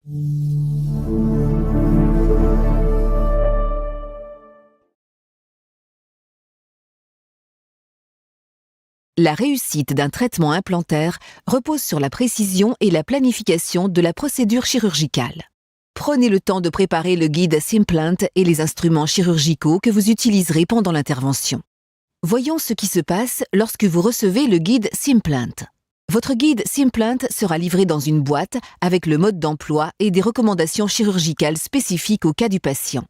La réussite d'un traitement implantaire repose sur la précision et la planification de la procédure chirurgicale. Prenez le temps de préparer le guide Simplant et les instruments chirurgicaux que vous utiliserez pendant l'intervention. Voyons ce qui se passe lorsque vous recevez le guide Simplant. Votre guide Simplant sera livré dans une boîte avec le mode d'emploi et des recommandations chirurgicales spécifiques au cas du patient.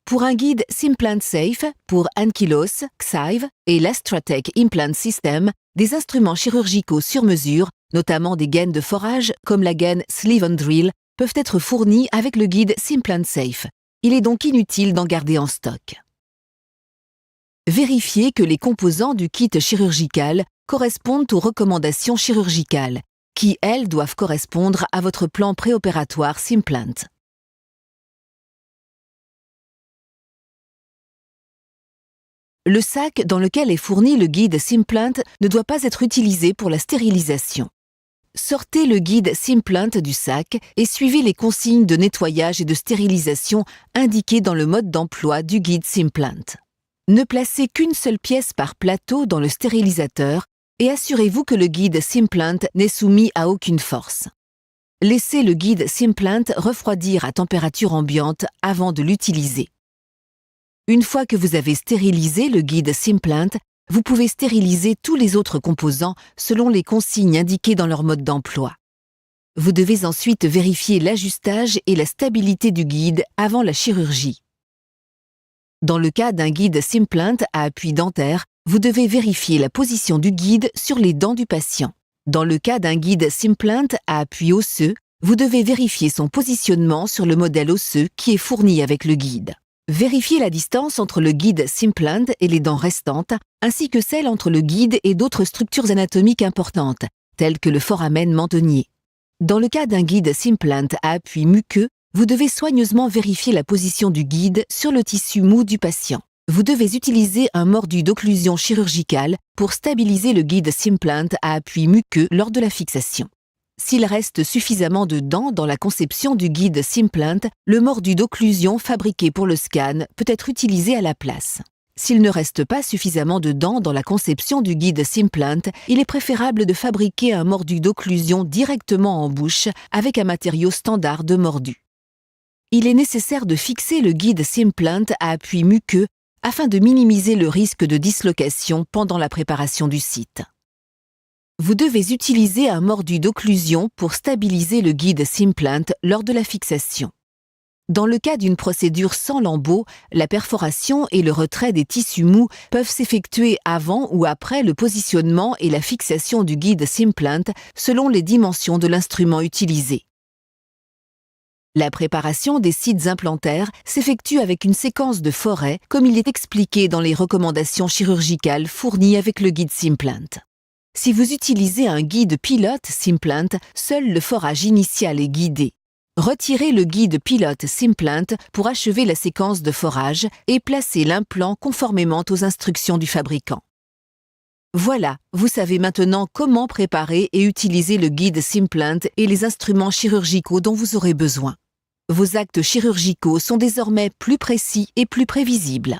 Pour un guide Simplant Safe, pour Ankylos, Xive et l'Astratech Implant System, des instruments chirurgicaux sur mesure, notamment des gaines de forage comme la gaine Sleeve and Drill, peuvent être fournis avec le guide Simplant Safe. Il est donc inutile d'en garder en stock. Vérifiez que les composants du kit chirurgical correspondent aux recommandations chirurgicales, qui, elles, doivent correspondre à votre plan préopératoire Simplant. Le sac dans lequel est fourni le guide Simplant ne doit pas être utilisé pour la stérilisation. Sortez le guide Simplant du sac et suivez les consignes de nettoyage et de stérilisation indiquées dans le mode d'emploi du guide Simplant. Ne placez qu'une seule pièce par plateau dans le stérilisateur et assurez-vous que le guide Simplant n'est soumis à aucune force. Laissez le guide Simplant refroidir à température ambiante avant de l'utiliser. Une fois que vous avez stérilisé le guide Simplant, vous pouvez stériliser tous les autres composants selon les consignes indiquées dans leur mode d'emploi. Vous devez ensuite vérifier l'ajustage et la stabilité du guide avant la chirurgie. Dans le cas d'un guide Simplant à appui dentaire, vous devez vérifier la position du guide sur les dents du patient. Dans le cas d'un guide Simplant à appui osseux, vous devez vérifier son positionnement sur le modèle osseux qui est fourni avec le guide. Vérifiez la distance entre le guide Simplant et les dents restantes, ainsi que celle entre le guide et d'autres structures anatomiques importantes, telles que le foramen mentonnier. Dans le cas d'un guide Simplant à appui muqueux, vous devez soigneusement vérifier la position du guide sur le tissu mou du patient. Vous devez utiliser un mordu d'occlusion chirurgicale pour stabiliser le guide Simplant à appui muqueux lors de la fixation. S'il reste suffisamment de dents dans la conception du guide Simplant, le mordu d'occlusion fabriqué pour le scan peut être utilisé à la place. S'il ne reste pas suffisamment de dents dans la conception du guide Simplant, il est préférable de fabriquer un mordu d'occlusion directement en bouche avec un matériau standard de mordu. Il est nécessaire de fixer le guide Simplant à appui muqueux afin de minimiser le risque de dislocation pendant la préparation du site. Vous devez utiliser un mordu d'occlusion pour stabiliser le guide Simplant lors de la fixation. Dans le cas d'une procédure sans lambeaux, la perforation et le retrait des tissus mous peuvent s'effectuer avant ou après le positionnement et la fixation du guide Simplant selon les dimensions de l'instrument utilisé. La préparation des sites implantaires s'effectue avec une séquence de forêt comme il est expliqué dans les recommandations chirurgicales fournies avec le guide Simplant. Si vous utilisez un guide pilote Simplant, seul le forage initial est guidé. Retirez le guide pilote Simplant pour achever la séquence de forage et placez l'implant conformément aux instructions du fabricant. Voilà, vous savez maintenant comment préparer et utiliser le guide Simplant et les instruments chirurgicaux dont vous aurez besoin. Vos actes chirurgicaux sont désormais plus précis et plus prévisibles.